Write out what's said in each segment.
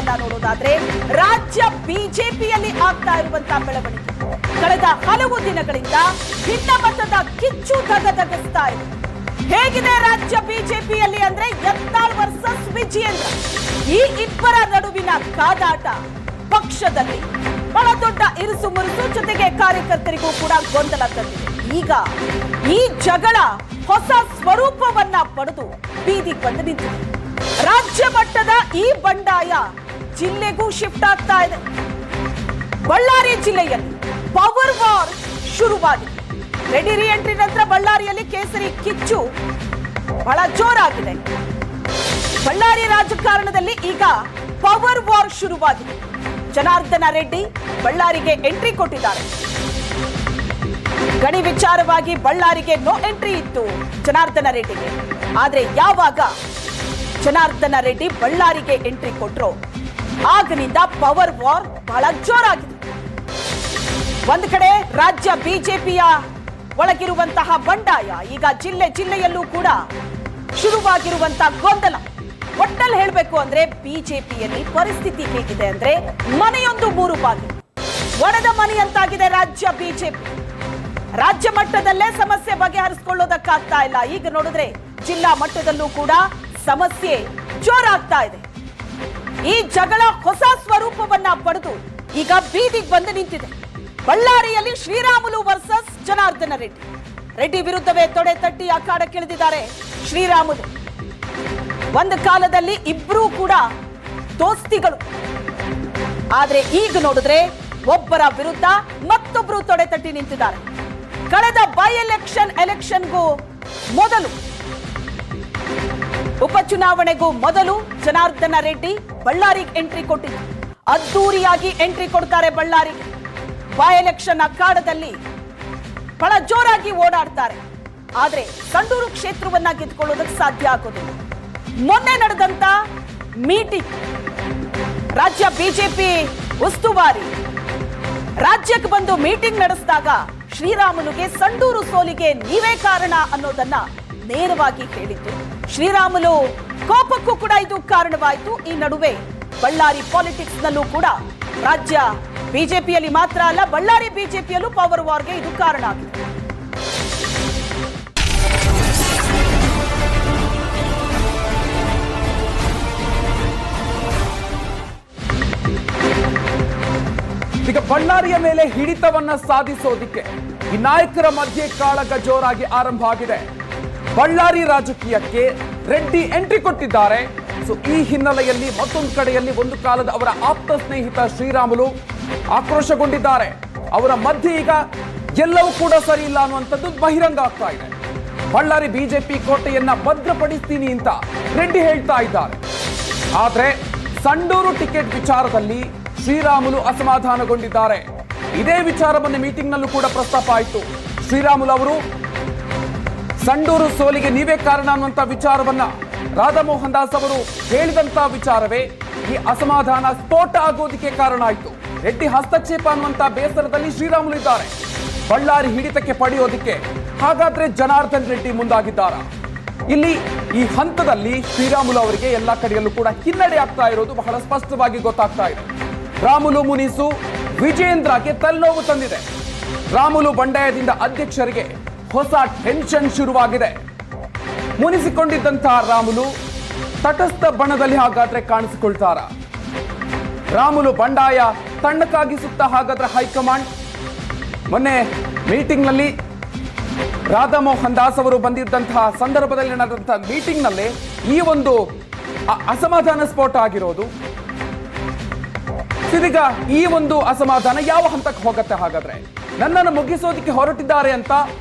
ವಿಚಾರವನ್ನ ನೋಡೋದಾದ್ರೆ ರಾಜ್ಯ ಬಿಜೆಪಿಯಲ್ಲಿ ಆಗ್ತಾ ಇರುವಂತಹ ಬೆಳವಣಿಗೆ ಕಳೆದ ಹಲವು ದಿನಗಳಿಂದ ಭಿನ್ನ ಮತದ ಕಿಚ್ಚು ಧಗಧಗಿಸ್ತಾ ಇದೆ. ಹೇಗಿದೆ ರಾಜ್ಯ ಬಿಜೆಪಿಯಲ್ಲಿ ಅಂದ್ರೆ ಯತ್ನಾಳ್ ವರ್ಸಸ್ ವಿಜಯೇಂದ್ರ, ಈ ಇಬ್ಬರ ನಡುವಿನ ಕಾದಾಟ ಪಕ್ಷದಲ್ಲಿ ಬಹಳ ದೊಡ್ಡ ಇರುಸು ಮುರುಸು, ಜೊತೆಗೆ ಕಾರ್ಯಕರ್ತರಿಗೂ ಕೂಡ ಗೊಂದಲ ತಂದಿದೆ. ಈಗ ಈ ಜಗಳ ಹೊಸ ಸ್ವರೂಪವನ್ನ ಪಡೆದು ಬೀದಿಗೆ ಬಂದು ನಿಂತಿದೆ. ರಾಜ್ಯ ಮಟ್ಟದ ಈ ಬಂಡಾಯ ಜಿಲ್ಲೆಗೂ ಶಿಫ್ಟ್ ಆಗ್ತಾ ಇದೆ. ಬಳ್ಳಾರಿ ಜಿಲ್ಲೆಯಲ್ಲಿ ಪವರ್ ವಾರ್ ಶುರುವಾಗಿದೆ. ರೆಡ್ಡಿ ರಿ ಎಂಟ್ರಿ ನಂತರ ಬಳ್ಳಾರಿಯಲ್ಲಿ ಕೇಸರಿ ಕಿಚ್ಚು ಬಹಳ ಜೋರಾಗಿದೆ. ಬಳ್ಳಾರಿ ರಾಜಕಾರಣದಲ್ಲಿ ಈಗ ಪವರ್ ವಾರ್ ಶುರುವಾಗಿದೆ. ಜನಾರ್ದನ ರೆಡ್ಡಿ ಬಳ್ಳಾರಿಗೆ ಎಂಟ್ರಿ ಕೊಟ್ಟಿದ್ದಾರೆ. ಗಡಿ ವಿಚಾರವಾಗಿ ಬಳ್ಳಾರಿಗೆ ನೋ ಎಂಟ್ರಿ ಇತ್ತು ಜನಾರ್ದನ ರೆಡ್ಡಿಗೆ. ಆದ್ರೆ ಯಾವಾಗ ಜನಾರ್ದನ ರೆಡ್ಡಿ ಬಳ್ಳಾರಿಗೆ ಎಂಟ್ರಿ ಕೊಟ್ರು ಆಗನಿಂದ ಪವರ್ ವಾರ್ ಬಹಳ ಜೋರಾಗಿದೆ. ಒಂದು ಕಡೆ ರಾಜ್ಯ ಬಿಜೆಪಿಯ ಒಳಗಿರುವಂತಹ ಬಂಡಾಯ, ಈಗ ಜಿಲ್ಲೆಯಲ್ಲೂ ಕೂಡ ಶುರುವಾಗಿರುವಂತಹ ಗೊಂದಲ. ಒಟ್ಟಲ್ಲಿ ಹೇಳಬೇಕು ಅಂದ್ರೆ ಬಿಜೆಪಿಯಲ್ಲಿ ಪರಿಸ್ಥಿತಿ ಹೇಗಿದೆ ಅಂದ್ರೆ ಮನೆಯೊಂದು ಮೂರು ಬಾಗಿಲು, ಒಡೆದ ಮನೆಯಂತಾಗಿದೆ ರಾಜ್ಯ ಬಿಜೆಪಿ. ರಾಜ್ಯ ಮಟ್ಟದಲ್ಲೇ ಸಮಸ್ಯೆ ಬಗೆಹರಿಸಿಕೊಳ್ಳೋದಕ್ಕಾಗ್ತಾ ಇಲ್ಲ. ಈಗ ನೋಡಿದ್ರೆ ಜಿಲ್ಲಾ ಮಟ್ಟದಲ್ಲೂ ಕೂಡ ಸಮಸ್ಯೆ ಜೋರಾಗ್ತಾ ಇದೆ. ಈ ಜಗಳ ಹೊಸ ಸ್ವರೂಪವನ್ನ ಪಡೆದು ಈಗ ಬೀದಿಗೆ ಬಂದು ನಿಂತಿದೆ. ಬಳ್ಳಾರಿಯಲ್ಲಿ ಶ್ರೀರಾಮುಲು ವರ್ಸಸ್ ಜನಾರ್ದನ ರೆಡ್ಡಿ. ರೆಡ್ಡಿ ವಿರುದ್ಧವೇ ತೊಡೆ ತಟ್ಟಿ ಅಖಾಡಕ್ಕಿಳಿದಿದ್ದಾರೆ ಶ್ರೀರಾಮುಲು. ಒಂದು ಕಾಲದಲ್ಲಿ ಇಬ್ರು ಕೂಡ ದೋಸ್ತಿಗಳು, ಆದ್ರೆ ಈಗ ನೋಡಿದ್ರೆ ಒಬ್ಬರ ವಿರುದ್ಧ ಮತ್ತೊಬ್ರು ತೊಡೆ ತಟ್ಟಿ ನಿಂತಿದ್ದಾರೆ. ಕಳೆದ ಬೈ ಎಲೆಕ್ಷನ್ಗೂ ಮೊದಲು, ಉಪಚುನಾವಣೆಗೂ ಮೊದಲು ಜನಾರ್ದನ ರೆಡ್ಡಿ ಬಳ್ಳಾರಿಗೆ ಎಂಟ್ರಿ ಕೊಟ್ಟಿದ್ರು. ಅದ್ದೂರಿಯಾಗಿ ಎಂಟ್ರಿ ಕೊಡ್ತಾರೆ ಬಳ್ಳಾರಿಗೆ. ಬೈ ಎಲೆಕ್ಷನ್ ಅಖಾಡದಲ್ಲಿ ಬಹಳ ಜೋರಾಗಿ ಓಡಾಡ್ತಾರೆ. ಆದ್ರೆ ಸಂಡೂರು ಕ್ಷೇತ್ರವನ್ನ ಗೆದ್ದುಕೊಳ್ಳೋದಕ್ಕೆ ಸಾಧ್ಯ ಆಗೋದಿಲ್ಲ. ಮೊನ್ನೆ ನಡೆದಂತ ಮೀಟಿಂಗ್, ರಾಜ್ಯ ಬಿಜೆಪಿ ಉಸ್ತುವಾರಿ ರಾಜ್ಯಕ್ಕೆ ಬಂದು ಮೀಟಿಂಗ್ ನಡೆಸಿದಾಗ ಶ್ರೀರಾಮುಲುಗೆ ಸಂಡೂರು ಸೋಲಿಗೆ ನೀವೇ ಕಾರಣ ಅನ್ನೋದನ್ನ ನೇರವಾಗಿ ಹೇಳಿದ್ದು. ಶ್ರೀರಾಮುಲು ಕೋಪಕ್ಕೂ ಕೂಡ ಇದು ಕಾರಣವಾಯಿತು. ಈ ನಡುವೆ ಬಳ್ಳಾರಿ ಪಾಲಿಟಿಕ್ಸ್ ನಲ್ಲೂ ಕೂಡ ರಾಜ್ಯ ಬಿಜೆಪಿಯಲ್ಲಿ ಮಾತ್ರ ಅಲ್ಲ, ಬಳ್ಳಾರಿ ಬಿಜೆಪಿಯಲ್ಲೂ ಪವರ್ ವಾರ್ಗೆ ಇದು ಕಾರಣ ಆಗಿದೆ. ಈಗ ಬಳ್ಳಾರಿಯ ಮೇಲೆ ಹಿಡಿತವನ್ನ ಸಾಧಿಸೋದಿಕ್ಕೆ ಈ ನಾಯಕರ ಮಧ್ಯೆ ಕಾಳಗ ಜೋರಾಗಿ ಆರಂಭ ಆಗಿದೆ. ಬಳ್ಳಾರಿ ರಾಜಕೀಯಕ್ಕೆ ರೆಡ್ಡಿ ಎಂಟ್ರಿ ಕೊಟ್ಟಿದ್ದಾರೆ. ಸೊ ಈ ಹಿನ್ನೆಲೆಯಲ್ಲಿ ಮತ್ತೊಂದು ಕಡೆಯಲ್ಲಿ ಒಂದು ಕಾಲದ ಅವರ ಆಪ್ತ ಸ್ನೇಹಿತ ಶ್ರೀರಾಮುಲು ಆಕ್ರೋಶಗೊಂಡಿದ್ದಾರೆ. ಅವರ ಮಧ್ಯೆ ಈಗ ಎಲ್ಲವೂ ಕೂಡ ಸರಿ ಇಲ್ಲ ಅನ್ನುವಂಥದ್ದು ಬಹಿರಂಗ ಆಗ್ತಾ ಇದೆ. ಬಳ್ಳಾರಿ ಬಿಜೆಪಿ ಕೋಟೆಯನ್ನ ಭದ್ರಪಡಿಸ್ತೀನಿ ಅಂತ ರೆಡ್ಡಿ ಹೇಳ್ತಾ ಇದ್ದಾರೆ. ಆದ್ರೆ ಸಂಡೂರು ಟಿಕೆಟ್ ವಿಚಾರದಲ್ಲಿ ಶ್ರೀರಾಮುಲು ಅಸಮಾಧಾನಗೊಂಡಿದ್ದಾರೆ. ಇದೇ ವಿಚಾರವನ್ನು ಮೀಟಿಂಗ್ ನಲ್ಲೂ ಕೂಡ ಪ್ರಸ್ತಾಪ ಆಯಿತು. ಶ್ರೀರಾಮುಲು ಅವರು ಸಂಡೂರು ಸೋಲಿಗೆ ನೀವೇ ಕಾರಣ ಅನ್ನುವಂತ ವಿಚಾರವನ್ನ ರಾಧಾಮೋಹನ್ ದಾಸ್ ಅವರು ಹೇಳಿದಂತ ವಿಚಾರವೇ ಈ ಅಸಮಾಧಾನ ಸ್ಫೋಟ ಆಗೋದಕ್ಕೆ ಕಾರಣ ಆಯಿತು. ರೆಡ್ಡಿ ಹಸ್ತಕ್ಷೇಪ ಅನ್ನುವಂತ ಬೇಸರದಲ್ಲಿ ಶ್ರೀರಾಮುಲು ಇದ್ದಾರೆ. ಬಳ್ಳಾರಿ ಹಿಡಿತಕ್ಕೆ ಪಡೆಯೋದಿಕ್ಕೆ ಹಾಗಾದ್ರೆ ಜನಾರ್ದನ್ ರೆಡ್ಡಿ ಮುಂದಾಗಿದ್ದಾರಾ? ಇಲ್ಲಿ ಈ ಹಂತದಲ್ಲಿ ಶ್ರೀರಾಮುಲು ಅವರಿಗೆ ಎಲ್ಲಾ ಕಡೆಯಲ್ಲೂ ಕೂಡ ಹಿನ್ನಡೆ ಆಗ್ತಾ ಇರೋದು ಬಹಳ ಸ್ಪಷ್ಟವಾಗಿ ಗೊತ್ತಾಗ್ತಾ ಇದೆ. ರಾಮುಲು ಮುನಿಸು ವಿಜಯೇಂದ್ರಗೆ ತಲೆನೋವು ತಂದಿದೆ. ರಾಮುಲು ಬಂಡಾಯದಿಂದ ಅಧ್ಯಕ್ಷರಿಗೆ ಹೊಸ ಟೆನ್ಷನ್ ಶುರುವಾಗಿದೆ. ಮುನಿಸಿಕೊಂಡಿದ್ದಂತಹ ರಾಮುಲು ತಟಸ್ಥ ಬಣದಲ್ಲಿ ಹಾಗಾದ್ರೆ ಕಾಣಿಸಿಕೊಳ್ತಾರ? ರಾಮುಲು ಬಂಡಾಯ ತಣ್ಣಕ್ಕಾಗಿಸುತ್ತಾ ಹಾಗಾದ್ರೆ ಹೈಕಮಾಂಡ್? ಮೊನ್ನೆ ಮೀಟಿಂಗ್ ನಲ್ಲಿ ರಾಧಾಮೋಹನ್ ದಾಸ್ ಅವರು ಬಂದಿದ್ದಂತಹ ಸಂದರ್ಭದಲ್ಲಿ ನಡೆದಂತಹ ಮೀಟಿಂಗ್ ನಲ್ಲಿ ಈ ಒಂದು ಅಸಮಾಧಾನ ಸ್ಫೋಟ ಆಗಿರೋದು. ಇದೀಗ ಈ ಒಂದು ಅಸಮಾಧಾನ ಯಾವ ಹಂತಕ್ಕೆ ಹೋಗುತ್ತೆ? ಹಾಗಾದ್ರೆ ನನ್ನನ್ನು ಮುಗಿಸೋದಕ್ಕೆ ಹೊರಟಿದ್ದಾರೆ ಅಂತ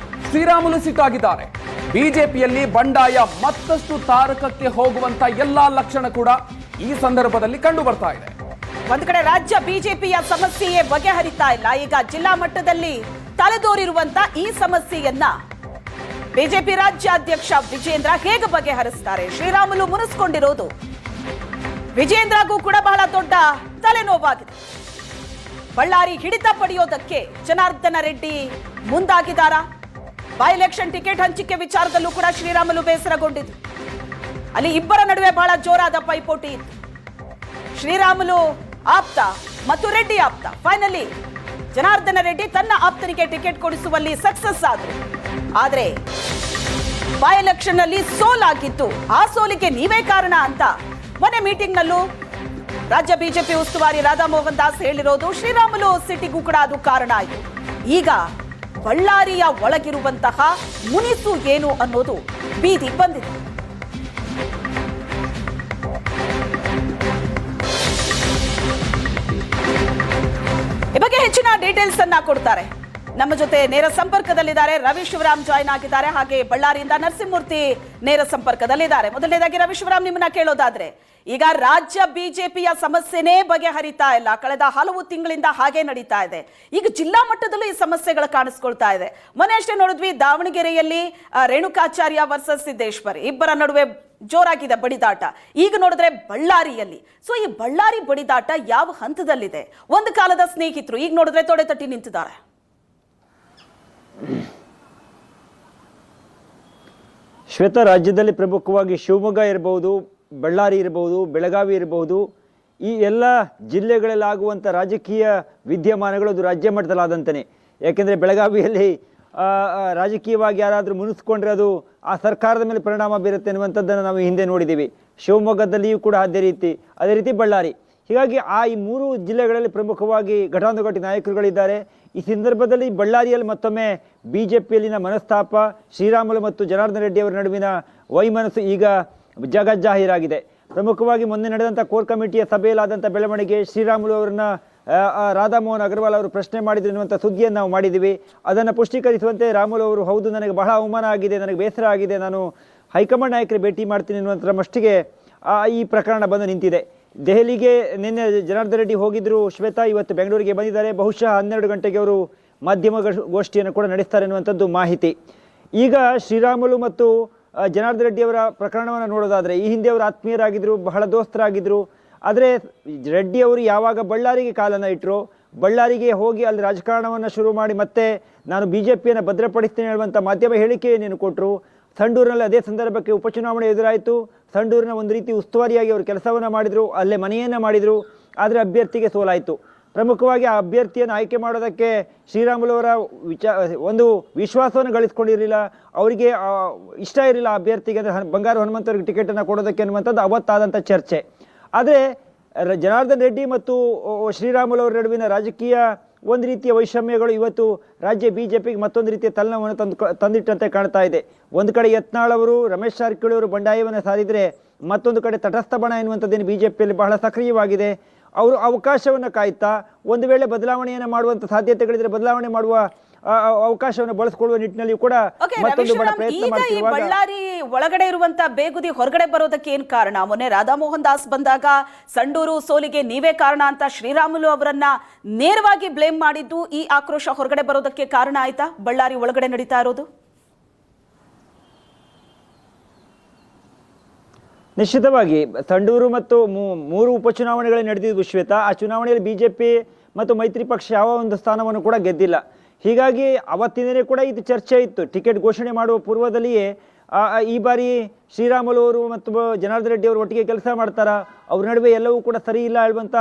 ಶ್ರೀರಾಮುಲು ಸಿಟ್ಟಾಗಿದ್ದಾರೆ. ಬಿಜೆಪಿಯಲ್ಲಿ ಬಂಡಾಯ ಮತ್ತಷ್ಟು ತಾರಕಕ್ಕೆ ಹೋಗುವಂತ ಎಲ್ಲಾ ಲಕ್ಷಣ ಕೂಡ ಈ ಸಂದರ್ಭದಲ್ಲಿ ಕಂಡು ಬರ್ತಾ ಇದೆ. ಒಂದು ಕಡೆ ರಾಜ್ಯ ಬಿಜೆಪಿಯ ಸಮಸ್ಯೆಯೇ ಬಗೆಹರಿತಾ ಇಲ್ಲ. ಈಗ ಜಿಲ್ಲಾ ಮಟ್ಟದಲ್ಲಿ ತಲೆದೋರಿರುವಂತ ಈ ಸಮಸ್ಯೆಯನ್ನ ಬಿಜೆಪಿ ರಾಜ್ಯಾಧ್ಯಕ್ಷ ವಿಜಯೇಂದ್ರ ಹೇಗೆ ಬಗೆಹರಿಸ್ತಾರೆ? ಶ್ರೀರಾಮುಲು ಮುನಿಸ್ಕೊಂಡಿರೋದು ವಿಜಯೇಂದ್ರಗೂ ಕೂಡ ಬಹಳ ದೊಡ್ಡ ತಲೆನೋವಾಗಿದೆ. ಬಳ್ಳಾರಿ ಹಿಡಿತ ಪಡೆಯೋದಕ್ಕೆ ಜನಾರ್ದನ ರೆಡ್ಡಿ ಮುಂದಾಗಿದ್ದಾರಾ? ಬೈ ಎಲೆಕ್ಷನ್ ಟಿಕೆಟ್ ಹಂಚಿಕೆ ವಿಚಾರದಲ್ಲೂ ಕೂಡ ಶ್ರೀರಾಮುಲು ಬೇಸರಗೊಂಡಿದ್ರು. ಅಲ್ಲಿ ಇಬ್ಬರ ನಡುವೆ ಬಹಳ ಜೋರಾದ ಪೈಪೋಟಿ ಇತ್ತು. ಶ್ರೀರಾಮುಲು ಆಪ್ತ ಮತ್ತು ರೆಡ್ಡಿ ಆಪ್ತ ಫೈನಲಿ ಜನಾರ್ದನ ರೆಡ್ಡಿ ತನ್ನ ಆಪ್ತನಿಗೆ ಟಿಕೆಟ್ ಕೊಡಿಸುವಲ್ಲಿ ಸಕ್ಸಸ್ ಆದ್ರು. ಆದ್ರೆ ಬೈ ಎಲೆಕ್ಷನ್ ನಲ್ಲಿ ಸೋಲಾಗಿತ್ತು. ಆ ಸೋಲಿಗೆ ನೀವೇ ಕಾರಣ ಅಂತ ಮೊನ್ನೆ ಮೀಟಿಂಗ್ ನಲ್ಲೂ ರಾಜ್ಯ ಬಿಜೆಪಿ ಉಸ್ತುವಾರಿ ರಾಧಾ ಮೋಹನ್ ದಾಸ್ ಹೇಳಿರೋದು ಶ್ರೀರಾಮುಲು ಸಿಟಿಗೂ ಕೂಡ ಅದು ಕಾರಣ ಆಯಿತು. ಈಗ ಬಳ್ಳಾರಿಯ ಒಳಗಿರುವಂತಹ ಮುನಿಸು ಏನು ಅನ್ನೋದು ಬೀದಿ ಬಂದಿದೆ. ಈ ಬಗ್ಗೆ ಹೆಚ್ಚಿನ ಡೀಟೇಲ್ಸ್ ಅನ್ನ ಕೊಡ್ತಾರೆ. ನಮ್ಮ ಜೊತೆ ನೇರ ಸಂಪರ್ಕದಲ್ಲಿದ್ದಾರೆ ರವಿ ಶಿವರಾಮ್ ಜಾಯ್ನ್ ಆಗಿದ್ದಾರೆ. ಹಾಗೆ ಬಳ್ಳಾರಿಯಿಂದ ನರಸಿಂಹಮೂರ್ತಿ ನೇರ ಸಂಪರ್ಕದಲ್ಲಿದ್ದಾರೆ. ಮೊದಲನೇದಾಗಿ ರವಿ ಶಿವರಾಮ್, ನಿಮ್ಮನ್ನ ಕೇಳೋದಾದ್ರೆ, ಈಗ ರಾಜ್ಯ ಬಿಜೆಪಿಯ ಸಮಸ್ಯೆನೇ ಬಗೆಹರಿತಾ ಇಲ್ಲ. ಕಳೆದ ಹಲವು ತಿಂಗಳಿಂದ ಹಾಗೆ ನಡೀತಾ ಇದೆ. ಈಗ ಜಿಲ್ಲಾ ಮಟ್ಟದಲ್ಲೂ ಈ ಸಮಸ್ಯೆಗಳು ಕಾಣಿಸ್ಕೊಳ್ತಾ ಇದೆ. ಮೊನ್ನೆ ಅಷ್ಟೇ ನೋಡಿದ್ವಿ, ದಾವಣಗೆರೆಯಲ್ಲಿ ರೇಣುಕಾಚಾರ್ಯ ವರ್ಸಸ್ ಸಿದ್ದೇಶ್ವರ್ ಇಬ್ಬರ ನಡುವೆ ಜೋರಾಗಿದೆ ಬಡಿದಾಟ. ಈಗ ನೋಡಿದ್ರೆ ಬಳ್ಳಾರಿಯಲ್ಲಿ, ಸೊ ಈ ಬಳ್ಳಾರಿ ಬಡಿದಾಟ ಯಾವ ಹಂತದಲ್ಲಿದೆ? ಒಂದು ಕಾಲದ ಸ್ನೇಹಿತರು ಈಗ ನೋಡಿದ್ರೆ ತೊಡೆ ತಟ್ಟಿ ನಿಂತಿದ್ದಾರೆ. ಶ್ವೇತಾ, ರಾಜ್ಯದಲ್ಲಿ ಪ್ರಮುಖವಾಗಿ ಶಿವಮೊಗ್ಗ ಇರಬಹುದು, ಬಳ್ಳಾರಿ ಇರಬಹುದು, ಬೆಳಗಾವಿ ಇರಬಹುದು, ಈ ಎಲ್ಲ ಜಿಲ್ಲೆಗಳಲ್ಲಾಗುವಂಥ ರಾಜಕೀಯ ವಿದ್ಯಮಾನಗಳು ಅದು ರಾಜ್ಯ ಮಟ್ಟದಲ್ಲಾದಂತಾನೆ. ಯಾಕೆಂದರೆ ಬೆಳಗಾವಿಯಲ್ಲಿ ರಾಜಕೀಯವಾಗಿ ಯಾರಾದರೂ ಮುನಿಸ್ಕೊಂಡ್ರೆ ಅದು ಆ ಸರ್ಕಾರದ ಮೇಲೆ ಪರಿಣಾಮ ಬೀರುತ್ತೆ ಅನ್ನುವಂಥದ್ದನ್ನು ನಾವು ಹಿಂದೆ ನೋಡಿದ್ದೀವಿ. ಶಿವಮೊಗ್ಗದಲ್ಲಿಯೂ ಕೂಡ ಅದೇ ರೀತಿ ಬಳ್ಳಾರಿ. ಹೀಗಾಗಿ ಈ ಮೂರು ಜಿಲ್ಲೆಗಳಲ್ಲಿ ಪ್ರಮುಖವಾಗಿ ಘಟಾನುಘಟಿ ನಾಯಕರುಗಳಿದ್ದಾರೆ. ಈ ಸಂದರ್ಭದಲ್ಲಿ ಬಳ್ಳಾರಿಯಲ್ಲಿ ಮತ್ತೊಮ್ಮೆ ಬಿಜೆಪಿಯಲ್ಲಿನ ಮನಸ್ತಾಪ, ಶ್ರೀರಾಮುಲು ಮತ್ತು ಜನಾರ್ದನ ರೆಡ್ಡಿ ಅವರ ನಡುವಿನ ವೈಮನಸ್ಸು ಈಗ ಜಗಜ್ಜಾಹೀರಾಗಿದೆ. ಪ್ರಮುಖವಾಗಿ ಮೊನ್ನೆ ನಡೆದಂಥ ಕೋರ್ ಕಮಿಟಿಯ ಸಭೆಯಲ್ಲಾದಂಥ ಬೆಳವಣಿಗೆ, ಶ್ರೀರಾಮುಲು ಅವರನ್ನ ರಾಧಾ ಮೋಹನ್ ಅಗರ್ವಾಲ್ ಅವರು ಪ್ರಶ್ನೆ ಮಾಡಿದ್ರು ಎನ್ನುವಂಥ ಸುದ್ದಿಯನ್ನು ನಾವು ಮಾಡಿದ್ದೀವಿ. ಅದನ್ನು ಪುಷ್ಟೀಕರಿಸುವಂತೆ ರಾಮುಲು ಅವರು, ಹೌದು, ನನಗೆ ಬಹಳ ಅವಮಾನ ಆಗಿದೆ, ನನಗೆ ಬೇಸರ ಆಗಿದೆ, ನಾನು ಹೈಕಮಾಂಡ್ ನಾಯಕರಿಗೆ ಭೇಟಿ ಮಾಡ್ತೀನಿ ಎನ್ನುವಂಥರ ಮಟ್ಟಿಗೆ ಈ ಪ್ರಕರಣ ಬಂದು ನಿಂತಿದೆ. ದೆಹಲಿಗೆ ನಿನ್ನೆ ಜನಾರ್ದನ ರೆಡ್ಡಿ ಹೋಗಿದ್ರು ಶ್ವೇತಾ, ಇವತ್ತು ಬೆಂಗಳೂರಿಗೆ ಬಂದಿದ್ದಾರೆ. ಬಹುಶಃ 12 ಗಂಟೆಗೆ ಅವರು ಮಾಧ್ಯಮ ಗೋಷ್ಠಿಯನ್ನು ಕೂಡ ನಡೆಸ್ತಾರೆ ಎನ್ನುವಂಥದ್ದು ಮಾಹಿತಿ. ಈಗ ಶ್ರೀರಾಮುಲು ಮತ್ತು ಜನಾರ್ದನ ರೆಡ್ಡಿ ಅವರ ಪ್ರಕರಣವನ್ನು ನೋಡೋದಾದರೆ, ಈ ಹಿಂದೆ ಅವರು ಆತ್ಮೀಯರಾಗಿದ್ದರು, ಬಹಳ ದೋಸ್ತರಾಗಿದ್ದರು. ಆದರೆ ರೆಡ್ಡಿ ಅವರು ಯಾವಾಗ ಬಳ್ಳಾರಿಗೆ ಕಾಲನ್ನು ಇಟ್ಟರು, ಬಳ್ಳಾರಿಗೆ ಹೋಗಿ ಅಲ್ಲಿ ರಾಜಕಾರಣವನ್ನು ಶುರು ಮಾಡಿ ಮತ್ತೆ ನಾನು ಬಿಜೆಪಿಯನ್ನು ಭದ್ರಪಡಿಸ್ತೀನಿ ಹೇಳುವಂಥ ಮಾಧ್ಯಮ ಹೇಳಿಕೆಯನ್ನೇನು ಕೊಟ್ಟರು. ಸಂಡೂರಿನಲ್ಲಿ ಅದೇ ಸಂದರ್ಭಕ್ಕೆ ಉಪಚುನಾವಣೆ ಎದುರಾಯಿತು. ಸಂಡೂರಿನ ಒಂದು ರೀತಿ ಉಸ್ತುವಾರಿಯಾಗಿ ಅವರು ಕೆಲಸವನ್ನು ಮಾಡಿದರು, ಅಲ್ಲೇ ಮನೆಯನ್ನು ಮಾಡಿದರು. ಆದರೆ ಅಭ್ಯರ್ಥಿಗೆ ಸೋಲಾಯಿತು. ಪ್ರಮುಖವಾಗಿ ಆ ಅಭ್ಯರ್ಥಿಯನ್ನು ಆಯ್ಕೆ ಮಾಡೋದಕ್ಕೆ ಶ್ರೀರಾಮುಲು ಅವರ ಒಂದು ವಿಶ್ವಾಸವನ್ನು ಗಳಿಸ್ಕೊಂಡಿರಲಿಲ್ಲ. ಅವರಿಗೆ ಇಷ್ಟ ಇರಲಿಲ್ಲ ಅಭ್ಯರ್ಥಿಗೆ, ಅಂದರೆ ಬಂಗಾರು ಹನುಮಂತವ್ರಿಗೆ ಟಿಕೆಟನ್ನು ಕೊಡೋದಕ್ಕೆ ಅನ್ನುವಂಥದ್ದು ಅವತ್ತಾದಂಥ ಚರ್ಚೆ. ಆದರೆ ಜನಾರ್ದನ ರೆಡ್ಡಿ ಮತ್ತು ಶ್ರೀರಾಮುಲು ಅವರ ನಡುವಿನ ರಾಜಕೀಯ ಒಂದು ರೀತಿಯ ವೈಷಮ್ಯಗಳು ಇವತ್ತು ರಾಜ್ಯ ಬಿಜೆಪಿಗೆ ಮತ್ತೊಂದು ರೀತಿಯ ತಲೆನೋವನ್ನು ತಂದಿಟ್ಟಂತೆ ಕಾಣ್ತಾ ಇದೆ. ಒಂದು ಕಡೆ ಯತ್ನಾಳ್ ಅವರು, ರಮೇಶ್ ಜಾರಕಿಹೊಳಿ ಅವರು ಬಂಡಾಯವನ್ನು ಸಾರಿದರೆ, ಮತ್ತೊಂದು ಕಡೆ ತಟಸ್ಥ ಬಣ ಎನ್ನುವಂಥದ್ದೇನು ಬಿಜೆಪಿಯಲ್ಲಿ ಬಹಳ ಸಕ್ರಿಯವಾಗಿದೆ. ಅವರು ಅವಕಾಶವನ್ನು ಕಾಯ್ತಾ ಒಂದು ವೇಳೆ ಬದಲಾವಣೆಯನ್ನು ಮಾಡುವಂಥ ಸಾಧ್ಯತೆಗಳಿದ್ರೆ ಬದಲಾವಣೆ ಮಾಡುವ ಅವಕಾಶವನ್ನು ಬಳಸಿಕೊಳ್ಳುವ ನಿಟ್ಟಿನಲ್ಲಿ ಕೂಡ ಮತ್ತೊಂದು ಬಡ ಪ್ರಯತ್ನ ಮಾಡ್ತಿರುವಾಗ ಬಳ್ಳಾರಿ ಒಳಗಡೆ ಇರುವಂತ ಬೇಗುದಿ ಹೊರಗಡೆ ಬರೋದಕ್ಕೆ ಏನ್ ಕಾರಣ? ಮೊನ್ನೆ ರಾಧಾ ಮೋಹನ್ ದಾಸ್ ಬಂದಾಗ ಸಂಡೂರು ಸೋಲಿಗೆ ನೀವೇ ಕಾರಣ ಅಂತ ಶ್ರೀರಾಮುಲು ಅವರನ್ನ ನೇರವಾಗಿ ಬ್ಲೇಮ್ ಮಾಡಿದ್ದು ಈ ಆಕ್ರೋಶ ಹೊರಗಡೆ ಬರೋದಕ್ಕೆ ಕಾರಣ ಆಯ್ತಾ? ಬಳ್ಳಾರಿ ಒಳಗಡೆ ನಡೀತಾ ಇರೋದು ನಿಶ್ಚಿತವಾಗಿ ಸಂಡೂರು ಮತ್ತು 3 ಉಪಚುನಾವಣೆಗಳು ನಡೆದಿದ್ದು ಶ್ವೇತಾ. ಆ ಚುನಾವಣೆಯಲ್ಲಿ ಬಿಜೆಪಿ ಮತ್ತು ಮೈತ್ರಿ ಪಕ್ಷ ಯಾವ ಒಂದು ಸ್ಥಾನವನ್ನು ಕೂಡ ಗೆದ್ದಿಲ್ಲ. ಹೀಗಾಗಿ ಅವತ್ತಿನೇ ಕೂಡ ಇದು ಚರ್ಚೆ ಇತ್ತು. ಟಿಕೆಟ್ ಘೋಷಣೆ ಮಾಡುವ ಪೂರ್ವದಲ್ಲಿಯೇ ಈ ಬಾರಿ ಶ್ರೀರಾಮುಲು ಅವರು ಮತ್ತು ಜನಾರ್ದನ ರೆಡ್ಡಿ ಅವರು ಒಟ್ಟಿಗೆ ಕೆಲಸ ಮಾಡ್ತಾರಾ, ಅವ್ರ ನಡುವೆ ಎಲ್ಲವೂ ಕೂಡ ಸರಿ ಇಲ್ಲ ಹೇಳುವಂಥ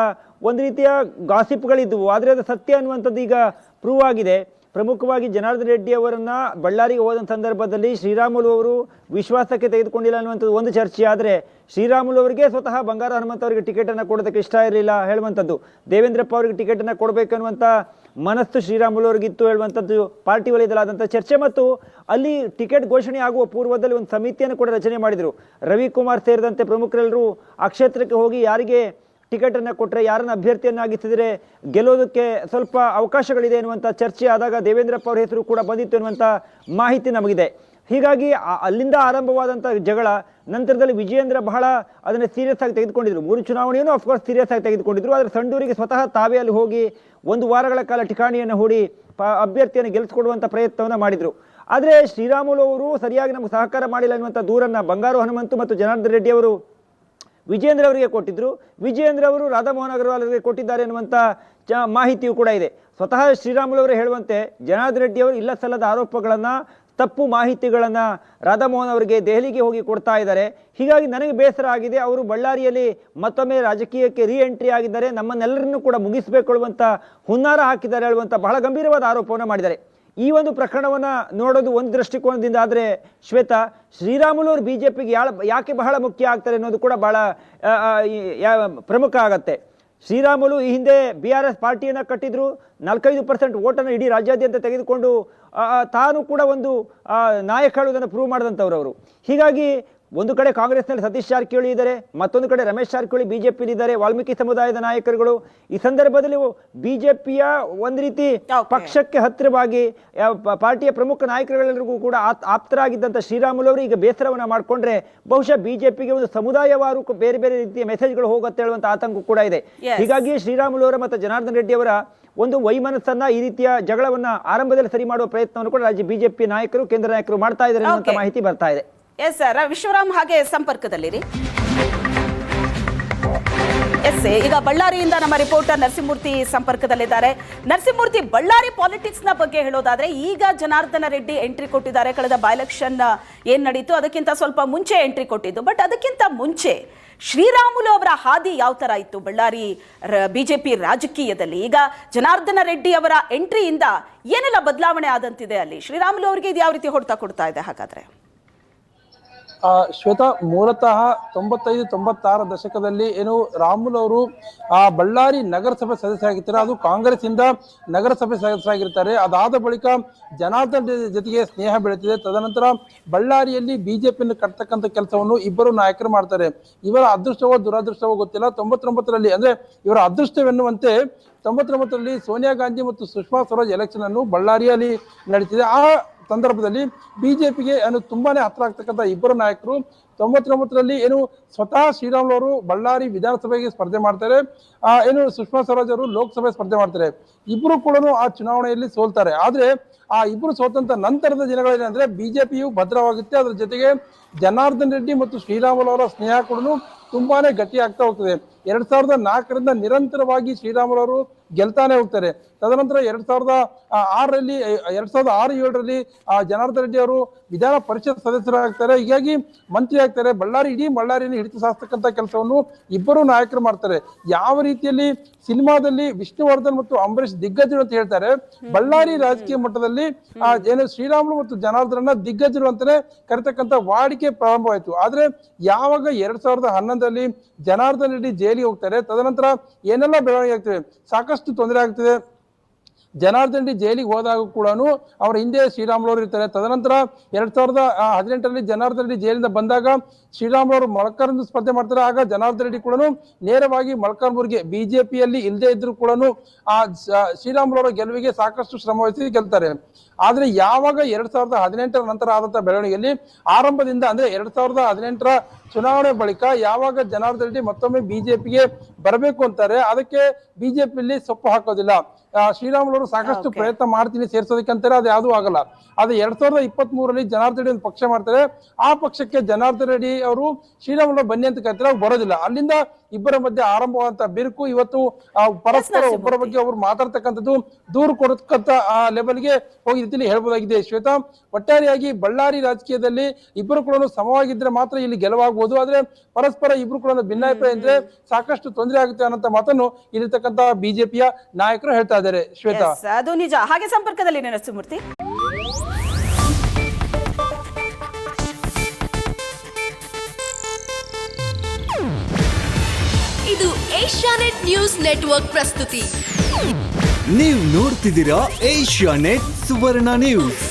ಒಂದು ರೀತಿಯ ಗಾಸಿಪ್ಗಳಿದ್ದವು. ಆದರೆ ಅದು ಸತ್ಯ ಅನ್ನುವಂಥದ್ದು ಈಗ ಪ್ರೂವ್ ಆಗಿದೆ. ಪ್ರಮುಖವಾಗಿ ಜನಾರ್ದನ ರೆಡ್ಡಿ ಅವರನ್ನು ಬಳ್ಳಾರಿಗೆ ಹೋದ ಸಂದರ್ಭದಲ್ಲಿ ಶ್ರೀರಾಮುಲು ಅವರು ವಿಶ್ವಾಸಕ್ಕೆ ತೆಗೆದುಕೊಂಡಿಲ್ಲ ಅನ್ನುವಂಥದ್ದು ಒಂದು ಚರ್ಚೆ. ಆದರೆ ಶ್ರೀರಾಮುಲು ಅವರಿಗೆ ಸ್ವತಃ ಬಂಗಾರ ಹನುಮಂತ ಅವರಿಗೆ ಟಿಕೆಟನ್ನು ಕೊಡೋದಕ್ಕೆ ಇಷ್ಟ ಇರಲಿಲ್ಲ ಹೇಳುವಂಥದ್ದು. ದೇವೇಂದ್ರಪ್ಪ ಅವರಿಗೆ ಟಿಕೆಟನ್ನು ಕೊಡಬೇಕನ್ನುವಂಥ ಮನಸ್ಸು ಶ್ರೀರಾಮುಲು ಅವರಿಗಿತ್ತು ಹೇಳುವಂಥದ್ದು ಪಾರ್ಟಿ ವಲಯದಲ್ಲಾದಂಥ ಚರ್ಚೆ. ಮತ್ತು ಅಲ್ಲಿ ಟಿಕೆಟ್ ಘೋಷಣೆ ಆಗುವ ಪೂರ್ವದಲ್ಲಿ ಒಂದು ಸಮಿತಿಯನ್ನು ಕೂಡ ರಚನೆ ಮಾಡಿದರು. ರವಿಕುಮಾರ್ ಸೇರಿದಂತೆ ಪ್ರಮುಖರೆಲ್ಲರೂ ಆ ಕ್ಷೇತ್ರಕ್ಕೆ ಹೋಗಿ ಯಾರಿಗೆ ಟಿಕೆಟನ್ನು ಕೊಟ್ಟರೆ, ಯಾರನ್ನು ಅಭ್ಯರ್ಥಿಯನ್ನಾಗಿಸಿದರೆ ಗೆಲ್ಲೋದಕ್ಕೆ ಸ್ವಲ್ಪ ಅವಕಾಶಗಳಿದೆ ಎನ್ನುವಂಥ ಚರ್ಚೆ ಆದಾಗ ದೇವೇಂದ್ರಪ್ಪ ಅವರ ಹೆಸರು ಕೂಡ ಬಂದಿತ್ತು ಎನ್ನುವಂಥ ಮಾಹಿತಿ ನಮಗಿದೆ. ಹೀಗಾಗಿ ಅಲ್ಲಿಂದ ಆರಂಭವಾದಂಥ ಜಗಳ ನಂತರದಲ್ಲಿ ವಿಜಯೇಂದ್ರ ಬಹಳ ಅದನ್ನು ಸೀರಿಯಸ್ ಆಗಿ ತೆಗೆದುಕೊಂಡಿದ್ರು. 3 ಚುನಾವಣೆಯನ್ನು ಅಫ್ಕೋರ್ಸ್ ಸೀರಿಯಸ್ ಆಗಿ ತೆಗೆದುಕೊಂಡಿದ್ರು. ಆದರೆ ಸಂಡೂರಿಗೆ ಸ್ವತಃ ತಾವೇ ಅಲ್ಲಿ ಹೋಗಿ 1 ವಾರಗಳ ಕಾಲ ಠಿಕಾಣಿಯನ್ನು ಹೂಡಿ ಅಭ್ಯರ್ಥಿಯನ್ನು ಗೆಲ್ಲಿಸಿಕೊಡುವಂಥ ಪ್ರಯತ್ನವನ್ನು ಮಾಡಿದರು. ಆದರೆ ಶ್ರೀರಾಮುಲು ಅವರು ಸರಿಯಾಗಿ ನಮಗೆ ಸಹಕಾರ ಮಾಡಿಲ್ಲ ಎನ್ನುವಂಥ ದೂರನ್ನು ಬಂಗಾರು ಹನುಮಂತು ಮತ್ತು ಜನಾರ್ದನ ರೆಡ್ಡಿ ಅವರು ವಿಜಯೇಂದ್ರ ಅವರಿಗೆ ಕೊಟ್ಟಿದ್ದರು. ವಿಜಯೇಂದ್ರ ಅವರು ರಾಧಾ ಮೋಹನ್ ಅಗರ್ವಾಲ್ ಅವರಿಗೆ ಕೊಟ್ಟಿದ್ದಾರೆ ಎನ್ನುವಂಥ ಮಾಹಿತಿಯೂ ಕೂಡ ಇದೆ. ಸ್ವತಃ ಶ್ರೀರಾಮುಲು ಅವರು ಹೇಳುವಂತೆ ಜನಾರ್ದನ ರೆಡ್ಡಿ ಅವರು ಇಲ್ಲ ಸಲ್ಲದ ಆರೋಪಗಳನ್ನು ತಪ್ಪು ಮಾಹಿತಿಗಳನ್ನು ರಾಧಾಮೋಹನ್ ಅವರಿಗೆ ದೆಹಲಿಗೆ ಹೋಗಿ ಕೊಡ್ತಾ ಇದ್ದಾರೆ. ಹೀಗಾಗಿ ನನಗೆ ಬೇಸರ ಆಗಿದೆ. ಅವರು ಬಳ್ಳಾರಿಯಲ್ಲಿ ಮತ್ತೊಮ್ಮೆ ರಾಜಕೀಯಕ್ಕೆ ರೀ ಎಂಟ್ರಿ ಆಗಿದ್ದಾರೆ, ನಮ್ಮನ್ನೆಲ್ಲರನ್ನೂ ಕೂಡ ಮುಗಿಸಬೇಕು ಹೇಳುವಂಥ ಹುನ್ನಾರ ಹಾಕಿದ್ದಾರೆ ಹೇಳುವಂಥ ಬಹಳ ಗಂಭೀರವಾದ ಆರೋಪವನ್ನು ಮಾಡಿದ್ದಾರೆ. ಈ ಒಂದು ಪ್ರಕರಣವನ್ನು ನೋಡೋದು ಒಂದು ದೃಷ್ಟಿಕೋನದಿಂದ ಆದರೆ ಶ್ವೇತಾ, ಶ್ರೀರಾಮುಲು ಅವರು BJPಗೆ ಯಾಕೆ ಬಹಳ ಮುಖ್ಯ ಆಗ್ತಾರೆ ಅನ್ನೋದು ಕೂಡ ಬಹಳ ಪ್ರಮುಖ ಆಗತ್ತೆ. ಶ್ರೀರಾಮುಲು ಈ ಹಿಂದೆ BRS ಪಾರ್ಟಿಯನ್ನು ಕಟ್ಟಿದ್ರು, 45% ಓಟನ್ನು ಇಡೀ ರಾಜ್ಯಾದ್ಯಂತ ತೆಗೆದುಕೊಂಡು ತಾನು ಕೂಡ ಒಂದು ನಾಯಕ ಹೇಳುವುದನ್ನು ಪ್ರೂವ್ ಮಾಡಿದಂಥವ್ರು ಅವರು. ಹೀಗಾಗಿ ಒಂದು ಕಡೆ ಕಾಂಗ್ರೆಸ್ನಲ್ಲಿ ಸತೀಶ್ ಜಾರಕಿಹೊಳಿ ಇದ್ದಾರೆ, ಮತ್ತೊಂದು ಕಡೆ ರಮೇಶ್ ಜಾರಕಿಹೊಳಿ BJPಲಿ ಇದ್ದಾರೆ, ವಾಲ್ಮೀಕಿ ಸಮುದಾಯದ ನಾಯಕರುಗಳು. ಈ ಸಂದರ್ಭದಲ್ಲಿ BJPಯ ಒಂದು ರೀತಿ ಪಕ್ಷಕ್ಕೆ ಹತ್ತಿರವಾಗಿ ಪಾರ್ಟಿಯ ಪ್ರಮುಖ ನಾಯಕರುಗಳೆಲ್ಲರಿಗೂ ಕೂಡ ಆಪ್ತರಾಗಿದ್ದಂಥ ಶ್ರೀರಾಮುಲು ಅವರು ಈಗ ಬೇಸರವನ್ನು ಮಾಡಿಕೊಂಡ್ರೆ ಬಹುಶಃ BJPಗೆ ಒಂದು ಸಮುದಾಯವಾರು ಬೇರೆ ಬೇರೆ ರೀತಿಯ ಮೆಸೇಜ್ಗಳು ಹೋಗುತ್ತೆ ಹೇಳುವಂಥ ಆತಂಕ ಕೂಡ ಇದೆ. ಹೀಗಾಗಿ ಶ್ರೀರಾಮುಲು ಅವರ ಮತ್ತು ಜನಾರ್ದನ್ ರೆಡ್ಡಿ ಅವರ ಒಂದು ವೈಮನಸ್ಸನ್ನ ಈ ರೀತಿಯ ಜಗಳವನ್ನ ಆರಂಭದಲ್ಲಿ ಸರಿ ಮಾಡುವ ಪ್ರಯತ್ನವನ್ನು ಕೂಡ ರಾಜ್ಯ BJP ನಾಯಕರು, ಕೇಂದ್ರ ನಾಯಕರು ಮಾಡ್ತಾ ಇದ್ದಾರೆ ಅನ್ನುವಂಥ ಮಾಹಿತಿ ಬರ್ತಾ ಇದೆ. ಎಸ್ ಸರ್, ವಿಶ್ವರಾಮ್ ಹಾಗೆ ಸಂಪರ್ಕದಲ್ಲಿರಿ. ಎಸ್, ಈಗ ಬಳ್ಳಾರಿಯಿಂದ ನಮ್ಮ ರಿಪೋರ್ಟರ್ ನರಸಿಂಹಮೂರ್ತಿ ಸಂಪರ್ಕದಲ್ಲಿದ್ದಾರೆ. ನರಸಿಂಹಮೂರ್ತಿ, ಬಳ್ಳಾರಿ ಪಾಲಿಟಿಕ್ಸ್ ನ ಬಗ್ಗೆ ಹೇಳೋದಾದ್ರೆ ಈಗ ಜನಾರ್ದನ ರೆಡ್ಡಿ ಎಂಟ್ರಿ ಕೊಟ್ಟಿದ್ದಾರೆ. ಕಳೆದ ಬೈ ಎಲೆಕ್ಷನ್ ಏನ್ ನಡೀತು ಅದಕ್ಕಿಂತ ಸ್ವಲ್ಪ ಮುಂಚೆ ಎಂಟ್ರಿ ಕೊಟ್ಟಿದ್ದು. ಬಟ್ ಅದಕ್ಕಿಂತ ಮುಂಚೆ ಶ್ರೀರಾಮುಲು ಅವರ ಹಾದಿ ಯಾವ ತರ ಇತ್ತು ಬಳ್ಳಾರಿ BJP ರಾಜಕೀಯದಲ್ಲಿ? ಈಗ ಜನಾರ್ದನ ರೆಡ್ಡಿ ಅವರ ಎಂಟ್ರಿಯಿಂದ ಏನೆಲ್ಲ ಬದಲಾವಣೆ ಆದಂತಿದೆ ಅಲ್ಲಿ? ಶ್ರೀರಾಮುಲು ಅವರಿಗೆ ಇದು ಯಾವ ರೀತಿ ಹೊಡ್ತಾ ಕೊಡ್ತಾ ಇದೆ ಹಾಗಾದ್ರೆ? ಶ್ವೇತಾ, ಮೂಲತಃ 95-96 ದಶಕದಲ್ಲಿ ಏನು ರಾಮುಲು ಅವರು ಬಳ್ಳಾರಿ ನಗರಸಭೆ ಸದಸ್ಯರಾಗಿರ್ತಾರೆ. ಅದು ಕಾಂಗ್ರೆಸ್ ಇಂದ ನಗರಸಭೆ ಸದಸ್ಯರಾಗಿರ್ತಾರೆ. ಅದಾದ ಬಳಿಕ ಜನಾರ್ದನ್ ಜೊತೆಗೆ ಸ್ನೇಹ ಬೆಳೆತಿದೆ. ತದನಂತರ ಬಳ್ಳಾರಿಯಲ್ಲಿ BJPಯನ್ನು ಕಟ್ಟತಕ್ಕಂಥ ಕೆಲಸವನ್ನು ಇಬ್ಬರು ನಾಯಕರು ಮಾಡ್ತಾರೆ. ಇವರ ಅದೃಷ್ಟವೋ ದುರದೃಷ್ಟವೋ ಗೊತ್ತಿಲ್ಲ. 99ರಲ್ಲಿ ಅಂದ್ರೆ ಇವರ ಅದೃಷ್ಟವೆನ್ನುವಂತೆ 99ರಲ್ಲಿ ಸೋನಿಯಾ ಗಾಂಧಿ ಮತ್ತು ಸುಷ್ಮಾ ಸ್ವರಾಜ್ ಎಲೆಕ್ಷನ್ ಅನ್ನು ಬಳ್ಳಾರಿಯಲ್ಲಿ ನಡೀತಿದೆ. ಆ ಸಂದರ್ಭದಲ್ಲಿ BJPಗೆ ತುಂಬಾನೇ ಹತ್ರ ಆಗ್ತಕ್ಕಂಥ ಇಬ್ಬರು ನಾಯಕರು 99ರಲ್ಲಿ ಏನು ಸ್ವತಃ ಶ್ರೀರಾಮುಲು ಅವರು ಬಳ್ಳಾರಿ ವಿಧಾನಸಭೆಗೆ ಸ್ಪರ್ಧೆ ಮಾಡ್ತಾರೆ, ಏನು ಸುಷ್ಮಾ ಸ್ವರಾಜ್ ಅವರು ಲೋಕಸಭೆ ಸ್ಪರ್ಧೆ ಮಾಡ್ತಾರೆ. ಇಬ್ರು ಕೂಡ ಆ ಚುನಾವಣೆಯಲ್ಲಿ ಸೋಲ್ತಾರೆ. ಆದ್ರೆ ಆ ಇಬ್ರು ಸೋತಂತ ನಂತರದ ದಿನಗಳೇನಂದ್ರೆ BJPಯು ಭದ್ರವಾಗುತ್ತೆ. ಅದ್ರ ಜೊತೆಗೆ ಜನಾರ್ದನ್ ರೆಡ್ಡಿ ಮತ್ತು ಶ್ರೀರಾಮುಲು ಅವರ ಸ್ನೇಹ ಕೂಡ ತುಂಬಾನೇ ಗಟ್ಟಿ ಆಗ್ತಾ ಹೋಗ್ತದೆ. 2004ರಿಂದ ನಿರಂತರವಾಗಿ ಶ್ರೀರಾಮುಲು ಅವರು ಗೆಲ್ತಾನೆ ಹೋಗ್ತಾರೆ. ತದನಂತರ 2006ರಲ್ಲಿ 2006-07ರಲ್ಲಿ ಜನಾರ್ದನ್ ರೆಡ್ಡಿ ಅವರು ವಿಧಾನ ಪರಿಷತ್ ಸದಸ್ಯರಾಗ್ತಾರೆ. ಹೀಗಾಗಿ ಮಂತ್ರಿ ಆಗ್ತಾರೆ. ಇಡೀ ಬಳ್ಳಾರಿಯನ್ನು ಹಿಡಿತು ಸಾಧಿಸ್ತಕ್ಕಂಥ ಕೆಲಸವನ್ನು ಇಬ್ಬರು ನಾಯಕರು ಮಾಡ್ತಾರೆ. ಯಾವ ರೀತಿಯಲ್ಲಿ ಸಿನಿಮಾದಲ್ಲಿ ವಿಷ್ಣುವರ್ಧನ್ ಮತ್ತು ಅಂಬರೀಷ್ ದಿಗ್ಗಜರು ಅಂತ ಹೇಳ್ತಾರೆ, ಬಳ್ಳಾರಿ ರಾಜಕೀಯ ಮಟ್ಟದಲ್ಲಿ ಏನು ಶ್ರೀರಾಮುಲು ಮತ್ತು ಜನಾರ್ದನ ದಿಗ್ಗಜರು ಅಂತಾನೆ ಕರೆತಕ್ಕಂಥ ವಾಡಿಕೆ ಪ್ರಾರಂಭವಾಯಿತು. ಆದ್ರೆ ಯಾವಾಗ 2011ರಲ್ಲಿ ಜನಾರ್ದನ್ ರೆಡ್ಡಿ ಜೈಲಿಗೆ ಹೋಗ್ತಾರೆ, ತದನಂತರ ಏನೆಲ್ಲ ಬೆಳವಣಿಗೆ ಆಗ್ತದೆ, ಸಾಕಷ್ಟು ತೊಂದರೆ ಆಗ್ತದೆ. ಜನಾರ್ದನ್ ರೆಡ್ಡಿ ಜೈಲಿಗೆ ಹೋದಾಗ ಕೂಡ ಅವರ ಹಿಂದೆ ಶ್ರೀರಾಮುಲು ಅವರು ಇರ್ತಾರೆ. ತದನಂತರ 2018ರಲ್ಲಿ ಜನಾರ್ದನ್ ರೆಡ್ಡಿ ಜೈಲಿಂದ ಬಂದಾಗ ಶ್ರೀರಾಮುಲು ಅವರು ಮೊಳಕಾಲ್ಮೂರು ಸ್ಪರ್ಧೆ ಮಾಡ್ತಾರೆ. ಆಗ ಜನಾರ್ದನ್ ರೆಡ್ಡಿ ಕೂಡ ನೇರವಾಗಿ ಮೊಳಕಾಲ್ಮೂರಿಗೆ BJPಯಲ್ಲಿ ಇಲ್ಲದೆ ಇದ್ರು ಕೂಡ ಶ್ರೀರಾಮುಲು ಅವರ ಗೆಲುವಿಗೆ ಸಾಕಷ್ಟು ಶ್ರಮವಹಿಸಿ ಗೆಲ್ತಾರೆ. ಆದ್ರೆ ಯಾವಾಗ 2018ರ ನಂತರ ಆದಂತಹ ಬೆಳವಣಿಗೆಯಲ್ಲಿ ಆರಂಭದಿಂದ ಅಂದ್ರೆ 2018ರ ಚುನಾವಣೆ ಬಳಿಕ ಯಾವಾಗ ಜನಾರ್ದನ್ ರೆಡ್ಡಿ ಮತ್ತೊಮ್ಮೆ BJPಗೆ ಬರಬೇಕು ಅಂತಾರೆ, ಅದಕ್ಕೆ BJPಯಲ್ಲಿ ಸೊಪ್ಪು ಹಾಕೋದಿಲ್ಲ. ಶ್ರೀರಾಮುಲು ಅವರು ಸಾಕಷ್ಟು ಪ್ರಯತ್ನ ಮಾಡ್ತೀನಿ ಸೇರ್ಸೋದಕ್ಕೆ ಅಂತಾರೆ, ಅದು ಯಾವುದೂ ಆಗಲ್ಲ. ಆದ್ರೆ 2023ರಲ್ಲಿ ಜನಾರ್ದನ್ ರೆಡ್ಡಿ ಒಂದು ಪಕ್ಷ ಮಾಡ್ತಾರೆ. ಆ ಪಕ್ಷಕ್ಕೆ ಜನಾರ್ದನ್ ರೆಡ್ಡಿ ಅವರು ಶ್ರೀರಾಮುಲು ಬನ್ನಿ ಅಂತ ಕರೀತಾರೆ, ಅವ್ರು ಬರೋದಿಲ್ಲ. ಅಲ್ಲಿಂದ ಇಬ್ಬರ ಮಧ್ಯೆ ಆರಂಭವಾದಂತ ಬಿರುಕು ಇವತ್ತು ಪರಸ್ಪರ ಒಬ್ಬರ ಬಗ್ಗೆ ಅವರು ಮಾತಾಡ್ತಕ್ಕಂಥದ್ದು ದೂರು ಕೊಡತಕ್ಕಂಥ ಆ ಲೆವೆಲ್ಗೆ ಹೋಗಿ ರೀತಿಯಲ್ಲಿ ಹೇಳ್ಬೋದಾಗಿದೆ. ಶ್ವೇತಾ, ಒಟ್ಟಾರೆಯಾಗಿ ಬಳ್ಳಾರಿ ರಾಜಕೀಯದಲ್ಲಿ ಇಬ್ಬರು ಕೂಡ ಸಮವಾಗಿದ್ರೆ ಮಾತ್ರ ಇಲ್ಲಿ ಗೆಲುವಾಗಬಹುದು. ಆದ್ರೆ ಪರಸ್ಪರ ಇಬ್ರು ಕೂಡ ಭಿನ್ನಾಭಿಪ್ರಾಯ ಇದ್ರೆ ಸಾಕಷ್ಟು ತೊಂದರೆ ಆಗುತ್ತೆ ಅನ್ನೋ ಮಾತನ್ನು ಇಲ್ಲಿರ್ತಕ್ಕಂಥ BJPಯ ನಾಯಕರು ಹೇಳ್ತಾ ಇದ್ದಾರೆ. ಶ್ವೇತಾ, ಅದು ನಿಜ. ಹಾಗೆ ಸಂಪರ್ಕದಲ್ಲಿ ನರಸಿಂಹಮೂರ್ತಿ. ಇದು ಏಷ್ಯಾನೆಟ್ ನ್ಯೂಸ್ ನೆಟ್ವರ್ಕ್ ಪ್ರಸ್ತುತಿ. ನೀವು ನೋಡ್ತಿದ್ದೀರಾ ಏಷ್ಯಾನೆಟ್ ಸುವರ್ಣ ನ್ಯೂಸ್.